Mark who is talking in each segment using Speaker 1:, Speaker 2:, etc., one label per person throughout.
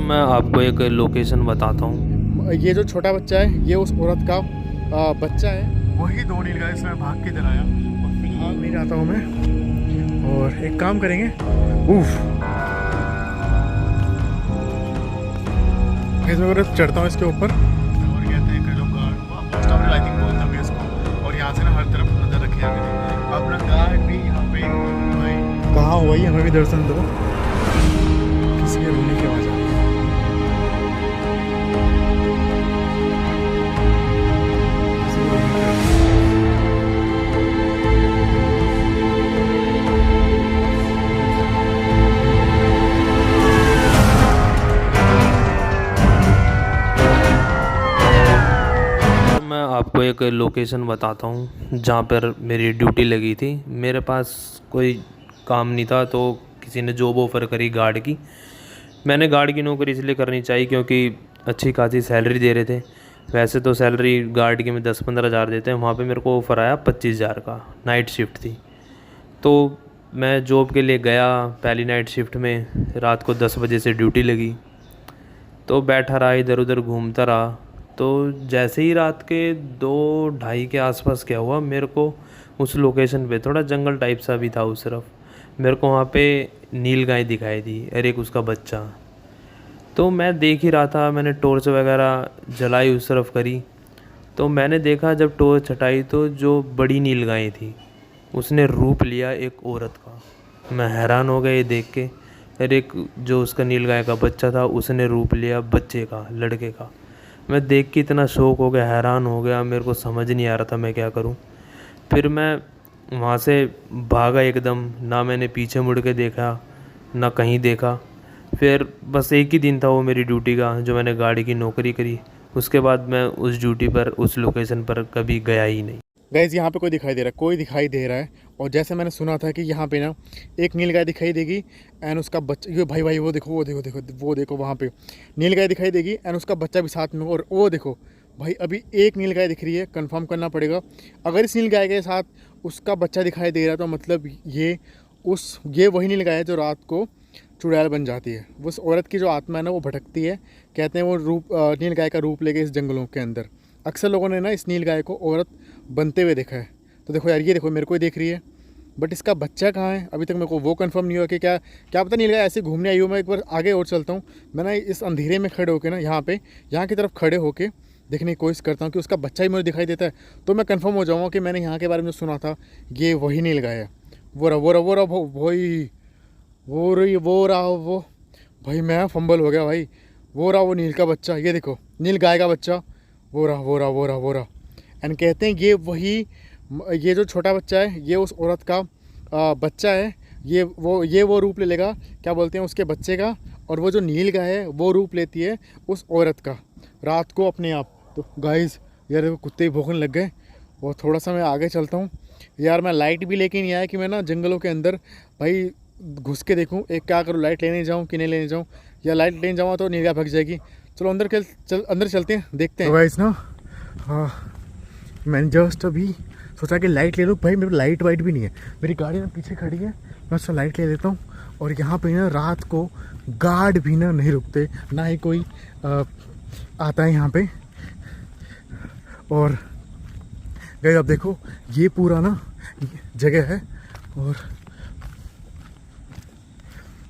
Speaker 1: मैं आपको एक लोकेशन बताता हूँ।
Speaker 2: ये जो छोटा बच्चा है ये उस औरत का बच्चा है। वही दो नीलगाय इसमें भाग के इधर आया और फिलहाल नहीं जाता हूँ मैं। और एक काम करेंगे, उफ वगैरह चढ़ता हूँ इसके ऊपर और कहते हैं कि जो गार्ड आई थिंक बोलता है इसको, और यहाँ से ना हर तरफ नजर रखी जाती है। अपना गार्ड भी यहाँ पे भाई कहाँ हुआ ही, हमें भी दर्शन दो। किसी के रोने की आवाज़ आ रही है।
Speaker 1: मैं आपको एक लोकेशन बताता हूँ जहाँ पर मेरी ड्यूटी लगी थी। मेरे पास कोई काम नहीं था तो किसी ने जॉब ऑफ़र करी गार्ड की। मैंने गार्ड की नौकरी इसलिए करनी चाहिए क्योंकि अच्छी खासी सैलरी दे रहे थे। वैसे तो सैलरी गार्ड की में 10-15 हज़ार देते हैं, वहाँ पे मेरे को ऑफ़र आया 25 हज़ार का। नाइट शिफ्ट थी तो मैं जॉब के लिए गया। पहली नाइट शिफ्ट में रात को 10 बजे से ड्यूटी लगी तो बैठा रहा, इधर उधर घूमता रहा। तो जैसे ही रात के 2-2:30 के आसपास क्या हुआ, मेरे को उस लोकेशन पे थोड़ा जंगल टाइप सा भी था उस तरफ, मेरे को वहाँ पे नीलगाय दिखाई दी और एक उसका बच्चा। तो मैं देख ही रहा था, मैंने टॉर्च वगैरह जलाई उस तरफ करी तो मैंने देखा जब टॉर्च हटाई तो जो बड़ी नीलगाय थी उसने रूप लिया एक औरत का। मैं हैरान हो गया ये देख के। और एक जो उसका नीलगाय का बच्चा था उसने रूप लिया बच्चे का, लड़के का। मैं देख के इतना शौक हो गया, हैरान हो गया, मेरे को समझ नहीं आ रहा था मैं क्या करूं। फिर मैं वहाँ से भागा एकदम, ना मैंने पीछे मुड़ के देखा ना कहीं देखा। फिर बस एक ही दिन था वो मेरी ड्यूटी का जो मैंने गाड़ी की नौकरी करी। उसके बाद मैं उस ड्यूटी पर, उस लोकेशन पर कभी गया ही नहीं।
Speaker 2: गाइज यहाँ पे कोई दिखाई दे रहा है, कोई दिखाई दे रहा है। और जैसे मैंने सुना था कि यहाँ पे ना एक नीलगाय दिखाई देगी एंड उसका बच्चा, ये भाई वो देखो वो देखो देखो वो देखो वहाँ पे नीलगाय दिखाई देगी एंड उसका बच्चा भी साथ में। और वो देखो भाई अभी एक नीलगाय दिख रही है, कंफर्म करना पड़ेगा। अगर इस नीलगाय के साथ उसका बच्चा दिखाई दे रहा है तो मतलब ये वही नीलगाय है जो रात को चुड़ैल बन जाती है। उस औरत की जो आत्मा है ना वो भटकती है। कहते हैं वो नीलगाय का रूप लेके इस जंगलों के अंदर। अक्सर लोगों ने ना इस नीलगाय को औरत बनते हुए देखा है। तो देखो यार, ये देखो मेरे को ही देख रही है, बट इसका बच्चा कहाँ है अभी तक मेरे को वो कंफर्म नहीं हुआ कि क्या पता नीलगाय ऐसे घूमने आई हो। मैं एक बार आगे और चलता हूँ। मैं ना इस अंधेरे में खड़े होकर ना यहाँ की तरफ खड़े होकर देखने की कोशिश करता हूँ कि उसका बच्चा ही मुझे दिखाई देता है तो मैं कंफर्म हो जाऊँगा कि मैंने यहाँ के बारे में जो सुना था ये वही नीलगाय है। वो भाई मैं फंबल हो गया भाई। वो नील का बच्चा, ये देखो नील गाय का बच्चा, वो रहा। एंड कहते हैं ये जो छोटा बच्चा है ये उस औरत का बच्चा है। ये वो रूप ले लेगा, क्या बोलते हैं, उसके बच्चे का। और वो जो नील गाय है वो रूप लेती है उस औरत का रात को अपने आप। तो गाइस यार देखो कुत्ते ही भौंकने लग गए। और थोड़ा सा मैं आगे चलता हूँ यार। मैं लाइट भी लेके नहीं आया कि मैं ना जंगलों के अंदर भाई घुस के देखूँ। एक क्या करूँ, लाइट लेने जाऊँ कि नहीं लेने जाऊँ, या लाइट लेने जाऊँ तो नीलगाय भाग जाएगी। चलो अंदर चलते हैं, देखते हैं। गाइस ना हाँ, मैंने जस्ट अभी सोचा कि लाइट ले लूँ। भाई मेरे लाइट वाइट भी नहीं है, मेरी गाड़ी ना पीछे खड़ी है। मैं उससे लाइट ले लेता हूँ। और यहाँ पे ना रात को गार्ड भी ना नहीं रुकते, ना ही कोई आता है यहाँ पे। और गाइस अब देखो ये पूरा ना जगह है और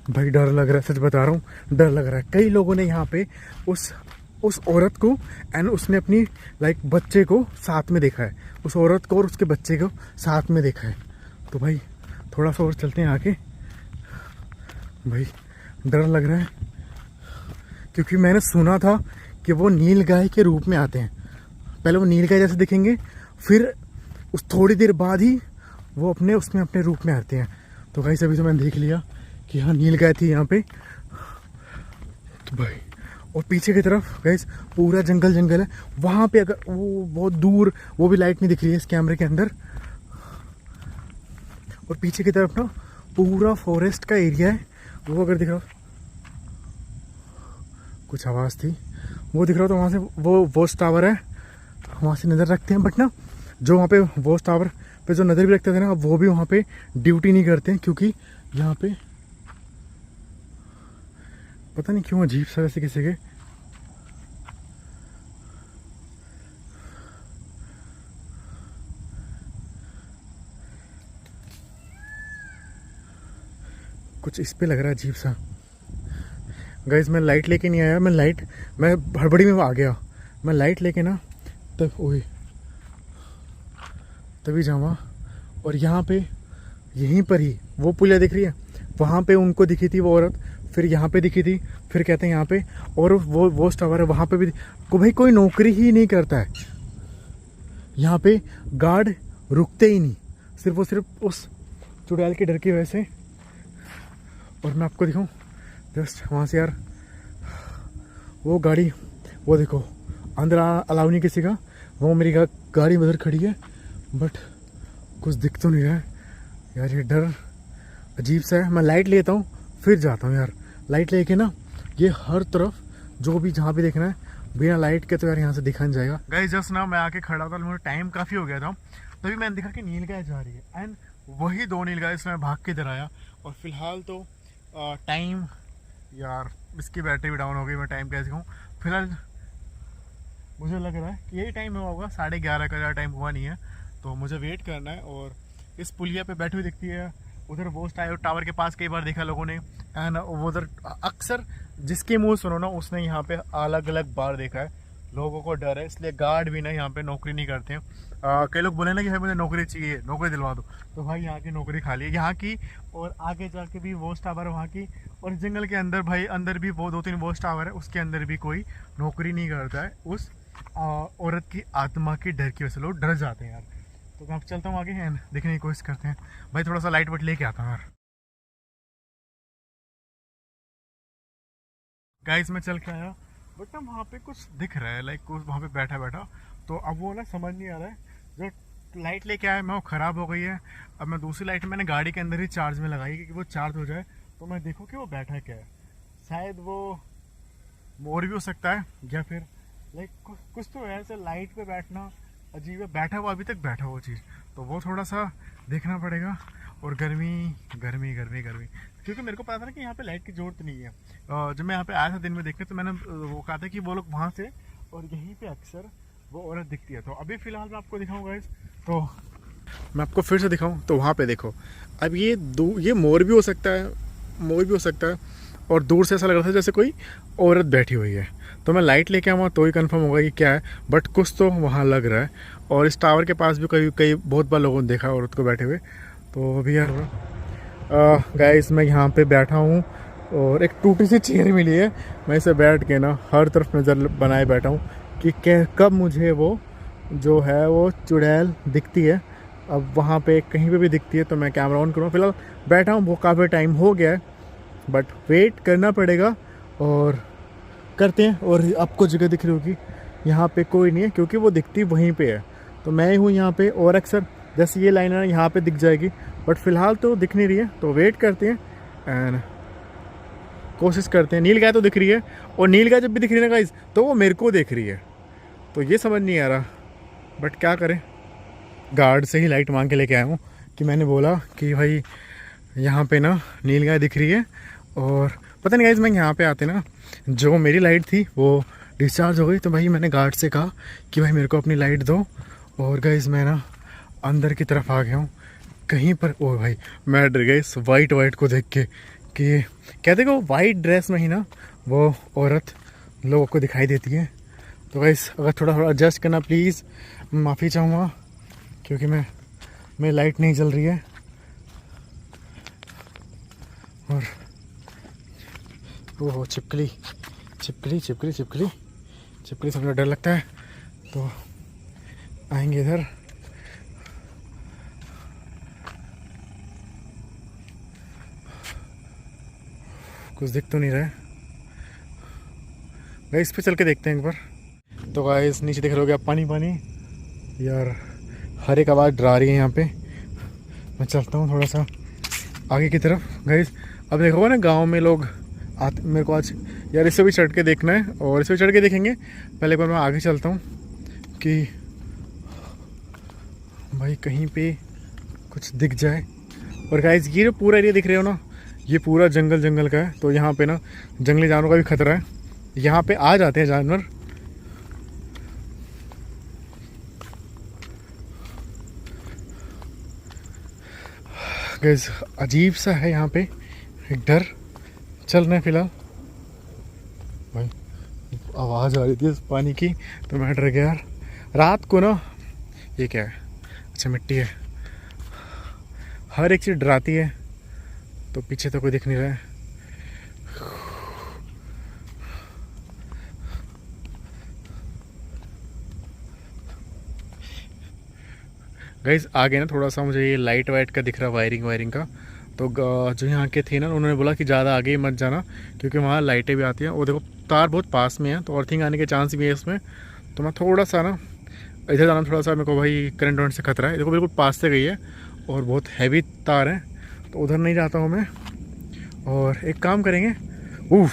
Speaker 2: भाई डर लग रहा है, सच बता रहा हूँ डर लग रहा है। कई लोगों ने यहाँ पे उस औरत को एंड उसने अपनी बच्चे को साथ में देखा है। उस औरत को और उसके बच्चे को साथ में देखा है। तो भाई थोड़ा सा और चलते हैं आगे। भाई डर लग रहा है क्योंकि मैंने सुना था कि वो नीलगाय के रूप में आते हैं। पहले वो नीलगाय जैसे दिखेंगे, फिर उस थोड़ी देर बाद ही वो उसमें अपने रूप में आते हैं। तो भाई अभी तो मैंने देख लिया कि हाँ नीलगाय थी यहाँ पे। तो भाई और पीछे की तरफ गाइस पूरा जंगल है। वहाँ पे अगर वो बहुत दूर वो भी लाइट नहीं दिख रही है इस कैमरे के अंदर। और पीछे की तरफ ना पूरा फॉरेस्ट का एरिया है। वो अगर दिख रहा, कुछ आवाज़ थी, वो दिख रहा तो वहाँ से वो वॉच टावर है, वहाँ से नज़र रखते हैं। बट ना जो वहाँ पे वॉच टावर पे जो नज़र भी रखते थे ना, वो भी वहाँ पे ड्यूटी नहीं करते हैं क्योंकि यहाँ पे पता नहीं क्यों अजीब सा ऐसे किसी के। कुछ इस पे लग रहा है अजीब सा। गाइस मैं लाइट लेके नहीं आया, मैं हड़बड़ी में आ गया। मैं लाइट लेके ना तब ओए तभी जाऊँगा। और यहाँ पे यहीं पर ही वो पुलिया दिख रही है, वहाँ पे उनको दिखी थी वो औरत, फिर यहाँ पे दिखी थी, फिर कहते हैं यहाँ पे, और वो टावर है वहाँ पे भी भाई कोई नौकरी ही नहीं करता है यहाँ पे। गार्ड रुकते ही नहीं, सिर्फ उस चुड़ैल के डर की वजह से। और मैं आपको दिखाऊं जस्ट वहाँ से यार, वो गाड़ी वो देखो, अंदर अलाउ नहीं किसी का। वो मेरी गाड़ी उधर खड़ी है, बट कुछ दिख तो नहीं रहा है यार। ये डर अजीब सा है। मैं लाइट लेता हूँ फिर जाता हूँ यार। लाइट लेके ना ये हर तरफ जो भी जहाँ भी देखना है, बिना लाइट के तो यार यहाँ से दिखा नहीं जाएगा। गाइस जस्ट ना मैं आके खड़ा था, मुझे टाइम काफ़ी हो गया था, तभी मैंने देखा कि नीलगाय जा रही है। एंड वही 2 नीलगाय इसमें भाग के इधर आया। और फिलहाल तो टाइम यार इसकी बैटरी भी डाउन हो गई, मैं टाइम कैसे कहूँ। फिलहाल मुझे लग रहा है कि यही टाइम हुआ होगा, 11:30 का। ज़्यादा टाइम हुआ नहीं है, तो मुझे वेट करना है। और इस पुलिया पे बैठी हुई दिखती है उधर, वो टावर के पास कई बार देखा लोगों ने। एंड वो उधर अक्सर जिसके मुंह सुनो ना उसने यहाँ पे अलग अलग बार देखा है। लोगों को डर है, इसलिए गार्ड भी ना यहाँ पे नौकरी नहीं करते हैं। कई लोग बोले ना कि भाई मुझे नौकरी चाहिए, नौकरी दिलवा दो, तो भाई यहाँ की नौकरी खाली है यहाँ की। और आगे जाके भी वॉच टावर है वहाँ की, और जंगल के अंदर भाई अंदर भी वो 2-3 वॉच टावर है, उसके अंदर भी कोई नौकरी नहीं करता है। उस औरत की आत्मा के डर की वजह से लोग डर जाते हैं यार। तो मैं अब चलता हूँ आगे, हैं देखने की कोशिश करते हैं। भाई थोड़ा सा लाइट वाइट लेके आता हूँ यार। गाइस मैं चल के आया, बट ना वहाँ पे कुछ दिख रहा है, लाइक कुछ वहाँ पे बैठा। तो अब वो ना समझ नहीं आ रहा है, जो लाइट लेके आया मैं वो ख़राब हो गई है। अब मैं दूसरी लाइट मैंने गाड़ी के अंदर ही चार्ज में लगाई कि वो चार्ज हो जाए, तो मैं देखूँ कि वो बैठा क्या है। शायद वो मोर भी हो सकता है, या फिर लाइक कुछ तो है ऐसे लाइट पे बैठना अजीब है। बैठा हुआ अभी तक बैठा हुआ चीज़, तो वो थोड़ा सा देखना पड़ेगा। और गर्मी, क्योंकि मेरे को पता था ना कि यहाँ पे लाइट की जरूरत नहीं है। जब मैं यहाँ पे आया था दिन में देखने, तो मैंने वो कहा था कि वो लोग वहाँ से, और यहीं पे अक्सर वो औरत दिखती है। तो अभी फ़िलहाल मैं आपको दिखाऊंगा गाइस, तो मैं आपको फिर से दिखाऊं तो वहाँ पे देखो। अब ये मोर भी हो सकता है, और दूर से ऐसा लग रहा था जैसे कोई औरत बैठी हुई है। तो मैं लाइट लेके आऊँगा तो ही कंफर्म होगा कि क्या है, बट कुछ तो वहाँ लग रहा है। और इस टावर के पास भी कई बहुत बार लोगों ने देखा औरत को बैठे हुए। तो अभी यार गाइस मैं यहाँ पे बैठा हूँ, और एक टूटी सी चेयर मिली है, मैं इसे बैठ के ना हर तरफ नज़र बनाए बैठा हूँ कि कब मुझे वो जो है वो चुड़ैल दिखती है। अब वहाँ पे कहीं पे भी दिखती है तो मैं कैमरा ऑन करूँगा। फिलहाल बैठा हूँ, वो काफ़ी टाइम हो गया है, बट वेट करना पड़ेगा और करते हैं। और आपको जगह दिख रही होगी, यहाँ पे कोई नहीं है क्योंकि वो दिखती वहीं पे है, तो मैं ही हूँ यहाँ पे। और अक्सर जैसे ये लाइन है यहाँ पे दिख जाएगी, बट फ़िलहाल तो दिख नहीं रही है, तो वेट करते हैं एंड कोशिश करते हैं। नीलगाय तो दिख रही है, और नीलगाय जब भी दिख रही है ना गाइस, तो वो मेरे को देख रही है, तो ये समझ नहीं आ रहा, बट क्या करें। गार्ड से ही लाइट मांग के लेके आया हूँ कि मैंने बोला कि भाई यहाँ पे ना नीलगाय दिख रही है। और पता नहीं गाइस, मैं यहाँ पे आते ना जो मेरी लाइट थी वो डिस्चार्ज हो गई, तो भाई मैंने गार्ड से कहा कि भाई मेरे को अपनी लाइट दो। और गाइस मैं ना अंदर की तरफ आ गया हूँ कहीं पर। ओ भाई मैं डर गया इस वाइट को देख के, कि कहते कि वो वाइट ड्रेस में ही ना वो औरत लोगों को दिखाई देती है। तो गाइस अगर थोड़ा एडजस्ट करना प्लीज़, माफ़ी चाहूँगा, क्योंकि मेरी लाइट नहीं जल रही है। और वो छिपकली से मुझे डर लगता है, तो आएंगे इधर। कुछ दिख तो नहीं रहा है गाइस, पे चल के देखते हैं एक बार। तो गाइस नीचे देख रहे हो पानी यार, हर एक आवाज़ डरा रही है यहाँ पे। मैं चलता हूँ थोड़ा सा आगे की तरफ गाइस। अब देखोगे ना गांव में लोग आते, मेरे को आज यार इसे भी चढ़ के देखना है, और इसे भी चढ़ के देखेंगे। पहले एक बार मैं आगे चलता हूँ कि भाई कहीं पे कुछ दिख जाए। और गाइस ये जो पूरा एरिया दिख रहे हो ना, ये पूरा जंगल जंगल का है, तो यहाँ पे ना जंगली जानवरों का भी खतरा है, यहाँ पे आ जाते हैं जानवर। गाइस अजीब सा है यहाँ पे, एक डर चल रहे हैं फिलहाल। भाई आवाज़ आ रही थी उस पानी की तो मैं डर गया यार। रात को ना, ये क्या है, अच्छा मिट्टी है, हर एक चीज़ डराती है। तो पीछे तो कोई दिख नहीं रहा है। गाइस आगे ना थोड़ा सा मुझे ये लाइट वाइट का दिख रहा, वायरिंग का। तो जो यहाँ के थे ना, उन्होंने बोला कि ज़्यादा आगे मत जाना क्योंकि वहाँ लाइटें भी आती हैं। वो देखो तार बहुत पास में है, तो अर्थिंग आने के चांस भी है इसमें। तो मैं थोड़ा सा ना इधर जाना, थोड़ा सा मेरे को भाई करंट वरंट से खतरा है। देखो बिल्कुल पास से गई है और बहुत हैवी तार है, तो उधर नहीं जाता हूँ मैं। और एक काम करेंगे, ओह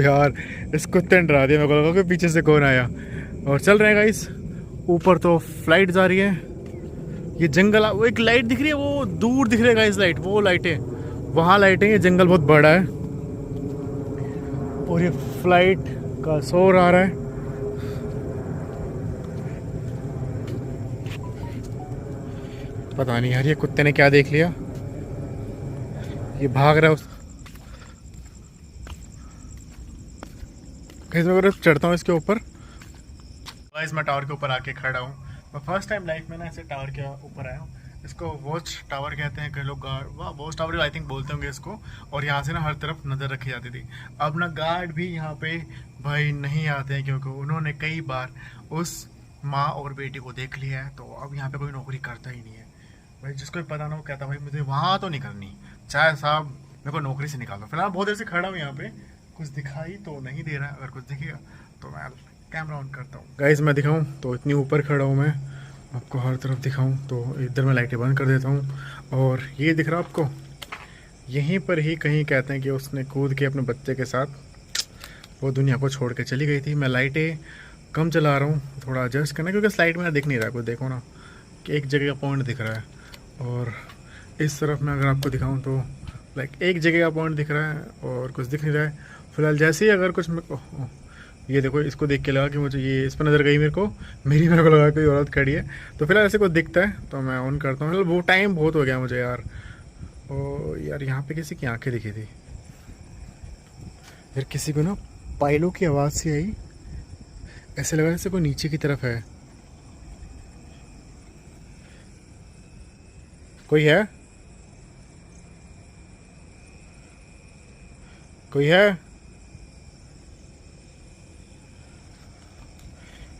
Speaker 2: यार इस कुत्ते ने डरा दिया, मेरे को लगा कि पीछे से कौन आया। और चल रहे हैं गाइस, ऊपर तो फ्लाइट जा रही है। ये जंगल, वो एक लाइट दिख रही है, वो दूर दिख रही है गाइस लाइट, वो लाइटें, वहाँ लाइटें। ये जंगल बहुत बड़ा है और ये फ्लाइट का शोर आ रहा है। पता नहीं यार ये कुत्ते ने क्या देख लिया, ये भाग रहा है कैसे। मैं चढ़ता हूँ इसके ऊपर। गाइस मैं टावर के ऊपर आके खड़ा हूँ। मैं फर्स्ट टाइम लाइफ में ना ऐसे टावर के ऊपर आया हूँ। इसको वॉच टावर कहते हैं, कई लोग guard, watch tower I think बोलते होंगे इसको। और यहाँ से ना हर तरफ नज़र रखी जाती थी। अब ना गार्ड भी यहाँ पे भाई नहीं आते हैं क्योंकि उन्होंने कई बार उस माँ और बेटी को देख लिया है। तो अब यहाँ पे कोई नौकरी करता ही नहीं है भाई। जिसको भी पता ना वो कहता भाई मुझे वहाँ तो नहीं करनी, चाहे साहब मेरे को नौकरी से निकाल दो। फिलहाल बहुत देर से खड़ा हूँ यहाँ पे, कुछ दिखाई तो नहीं दे रहा है। अगर कुछ दिखेगा तो मैं कैमरा ऑन करता हूँ। गाइस मैं दिखाऊँ तो इतनी ऊपर खड़ा हूँ मैं, आपको हर तरफ दिखाऊँ तो इधर मैं लाइटें बंद कर देता हूँ। और ये दिख रहा आपको, यहीं पर ही कहीं कहते हैं कि उसने कूद के अपने बच्चे के साथ वो दुनिया को छोड़ के चली गई थी। मैं लाइटें कम चला रहा हूँ, थोड़ा एडजस्ट करना, क्योंकि स्लाइड में दिख नहीं रहा है कुछ। देखो ना कि एक जगह का पॉइंट दिख रहा है, और इस तरफ में अगर आपको दिखाऊँ तो लाइक एक जगह का पॉइंट दिख रहा है और कुछ दिख नहीं रहा है फिलहाल। जैसे ही अगर कुछ ये देखो, इसको देख के लगा कि मुझे ये इस पर नज़र गई मेरे को लगा कोई औरत खड़ी है। तो फिलहाल ऐसे कुछ दिखता है तो मैं ऑन करता हूँ। फिलहाल वो टाइम बहुत हो गया मुझे यार। ओ यार यहाँ पे किसी की आंखें दिखी थी यार, किसी को ना पायलों की आवाज़ सी आई, ऐसे लगा जैसे कोई नीचे की तरफ है। कोई है, कोई है?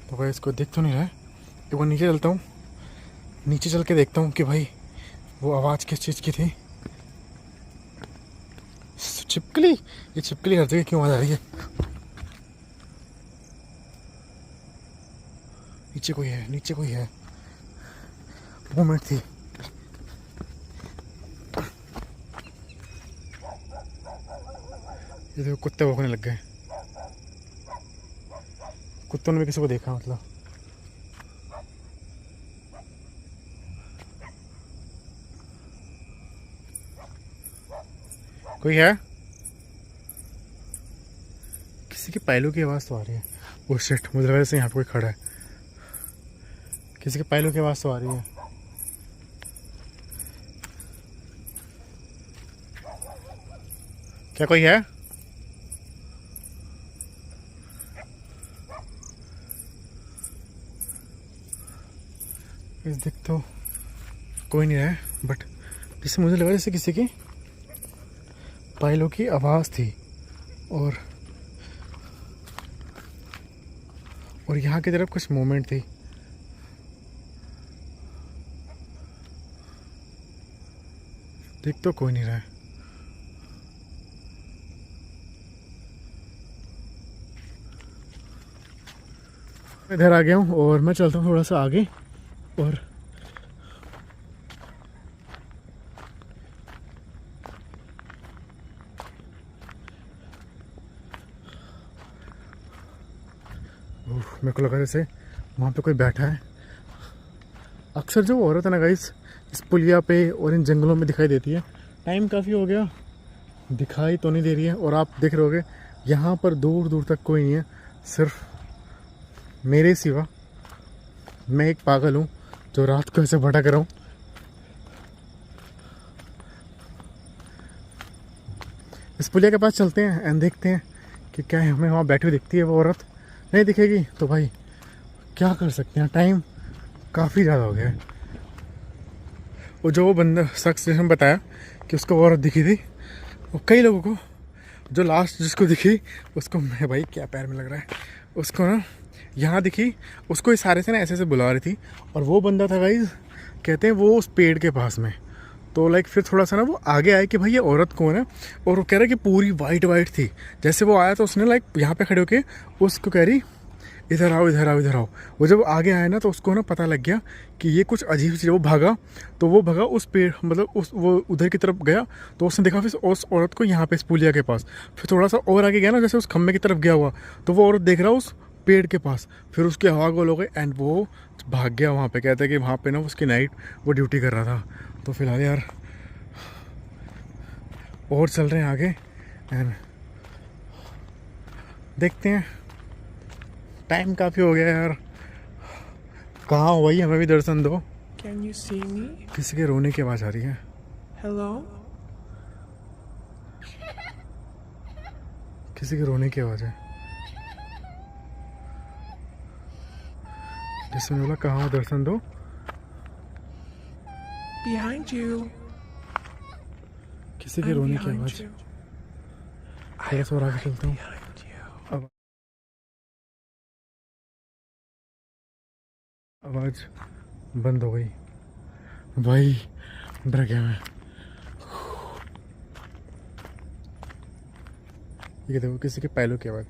Speaker 2: तो भाई इसको देख तो नहीं रहा है। एक बार नीचे चलता हूँ, नीचे चल के देखता हूँ कि भाई वो आवाज़ किस चीज़ की थी। छिपकली, ये छिपकली हर जगह क्यों आ जा रही है? नीचे कोई है, नीचे कोई है, मोमेंट थी। ये देखो कुत्ते भौंकने लग गए। कुत्तों ने भी किसी को देखा मतलब। कोई है? किसी के पैलों की आवाज़ तो आ रही है। वो शिट, मुझे लगा जैसे यहाँ पे कोई खड़ा है। किसी के पैलों की आवाज़ तो आ रही है। क्या कोई है? इस दिख तो कोई नहीं रहा है, बट इससे मुझे लगा जैसे किसी की पायलों की आवाज़ थी। और यहाँ की तरफ कुछ मूवमेंट थी। दिख तो कोई नहीं रहा है। इधर आ गया हूँ और मैं चलता हूँ थोड़ा सा आगे। और मेरे को लगा जैसे वहाँ पे कोई बैठा है। अक्सर जो औरत है ना गाइस, इस पुलिया पे और इन जंगलों में दिखाई देती है। टाइम काफ़ी हो गया, दिखाई तो नहीं दे रही है। और आप देख रहे होगे यहाँ पर दूर दूर तक कोई नहीं है, सिर्फ मेरे सिवा। मैं एक पागल हूँ जो रात को ऐसे भटक रहा हूँ। इस पुलिया के पास चलते हैं एंड देखते हैं कि क्या है, हमें वहाँ बैठी हुई दिखती है वो औरत। नहीं दिखेगी तो भाई क्या कर सकते हैं, टाइम काफ़ी ज़्यादा हो गया है। और जो वो बंदा शख्स जिसने बताया कि उसको वो औरत दिखी थी, वो कई लोगों को, जो लास्ट जिसको दिखी उसको, मैं भाई क्या पैर में लग रहा है, उसको ना यहाँ दिखी, उसको इशारे से ना ऐसे ऐसे बुला रही थी। और वो बंदा था गाइस, कहते हैं वो उस पेड़ के पास में। तो लाइक फिर थोड़ा सा ना वो आगे आए कि भाई ये औरत कौन है, और वो कह रहा है कि पूरी वाइट वाइट थी। जैसे वो आया तो उसने लाइक यहाँ पे खड़े होके उसको कह रही इधर आओ इधर आओ इधर आओ। वो जब आगे आया ना तो उसको ना पता लग गया कि ये कुछ अजीब चीज़। वो भागा, तो वो भागा उस पेड़, मतलब उस वो उधर की तरफ गया। तो उसने देखा फिर उस औरत को यहाँ पे इस पुलिया के पास। फिर थोड़ा सा और आगे गया ना, जैसे उस खम्भे की तरफ गया हुआ, तो वो औरत देख रहा उस पेड़ के पास। फिर उसकी हवा गोल हो गई एंड वो भाग गया वहाँ पे। कहता है कि वहाँ पे ना उसकी नाइट वो ड्यूटी कर रहा था। तो फिलहाल यार और चल रहे हैं आगे एंड देखते हैं। टाइम काफ़ी हो गया यार, कहाँ हो भाई, हमें भी दर्शन दो।
Speaker 3: Can you see me?
Speaker 2: किसी के रोने की आवाज़ आ रही है।
Speaker 3: Hello?
Speaker 2: किसी के रोने की आवाज़ है। जिसने बोला कहाँ हो, दर्शन दो।
Speaker 3: Behind you.
Speaker 2: किसी के
Speaker 3: I'm
Speaker 2: रोने की
Speaker 3: behind
Speaker 2: आवाज़।
Speaker 3: you.
Speaker 2: थोड़ा सा और आगे चलता हूँ।
Speaker 3: Behind you.
Speaker 2: अब आवाज़ बंद हो गई। भाई डर गया मैं। ये देखो किसी के पैलों की आवाज़।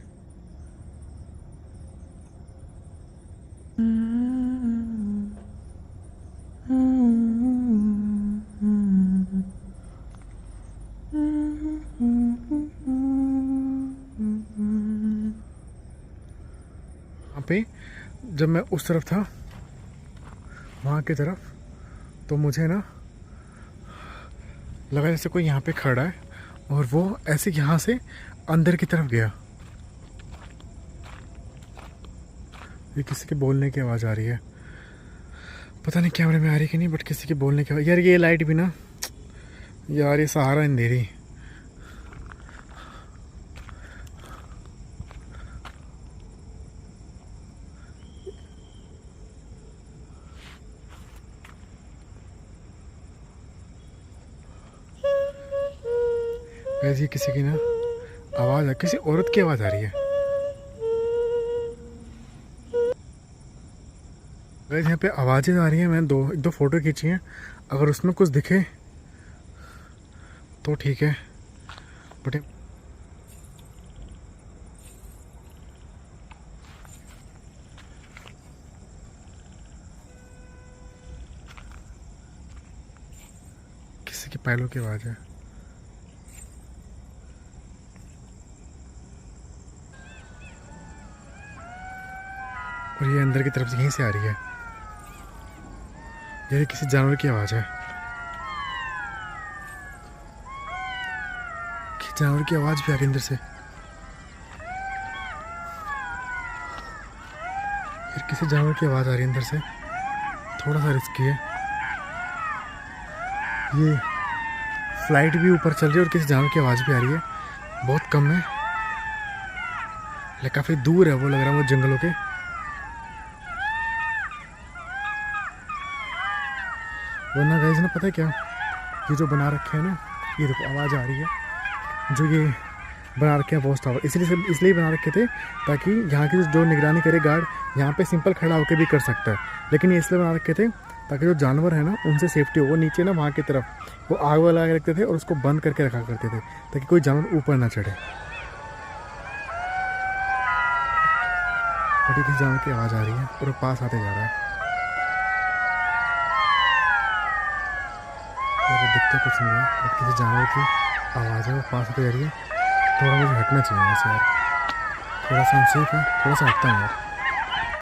Speaker 2: वहाँ पे जब मैं उस तरफ था, वहाँ की तरफ, तो मुझे ना लगा जैसे कोई यहाँ पे खड़ा है और वो ऐसे यहाँ से अंदर की तरफ गया। ये किसी के बोलने की आवाज़ आ रही है, पता नहीं कैमरे में आ रही कि नहीं, बट किसी के बोलने की आवाज़। यार ये लाइट भी ना यार, ये सहारा अंधेरी। वैसे ही किसी की ना आवाज़ है, किसी औरत की आवाज़ आ रही है। गाइस यहाँ पे आवाज़ें आ रही हैं। मैंने एक दो फोटो खींची हैं, अगर उसमें कुछ दिखे तो ठीक है, बट किसी के पैलों की आवाज़ है। और ये अंदर की तरफ से यहीं से आ रही है। ये किसी जानवर की आवाज़ है। कि जानवर की आवाज़ भी आ रही है अंदर से। फिर किसी जानवर की आवाज़ आ रही है अंदर से। थोड़ा सा रिस्की है। ये फ्लाइट भी ऊपर चल रही है और किसी जानवर की आवाज़ भी आ रही है, बहुत कम है, लेकिन काफ़ी दूर है वो, लग रहा है वो जंगलों के। वरना गाइस ना पता है क्या, ये जो बना रखे हैं ना, ये देखो आवाज़ आ रही है, जो ये बना रखे हैं वॉच टावर, इसलिए बना रखे थे ताकि यहाँ की जो निगरानी करे गार्ड, यहाँ पे सिंपल खड़ा होकर भी कर सकता है, लेकिन ये इसलिए बना रखे थे ताकि जो जानवर है ना उनसे सेफ्टी हो। वो नीचे ना वहाँ की तरफ वो आग वाला लगा रखते थे और उसको बंद करके रखा करते थे ताकि कोई जानवर ऊपर ना चढ़े। बड़ी किसी जानवर की आवाज़ आ रही है और वो पास आते जा रहा है। दिखता कुछ नहीं है, बट किसी जानवर की आवाज़ है, वो पास आते जा रही है। थोड़ा मुझे हटना चाहिए वैसे यार, थोड़ा सा अनसेफ है, थोड़ा सा हटता हूँ यार।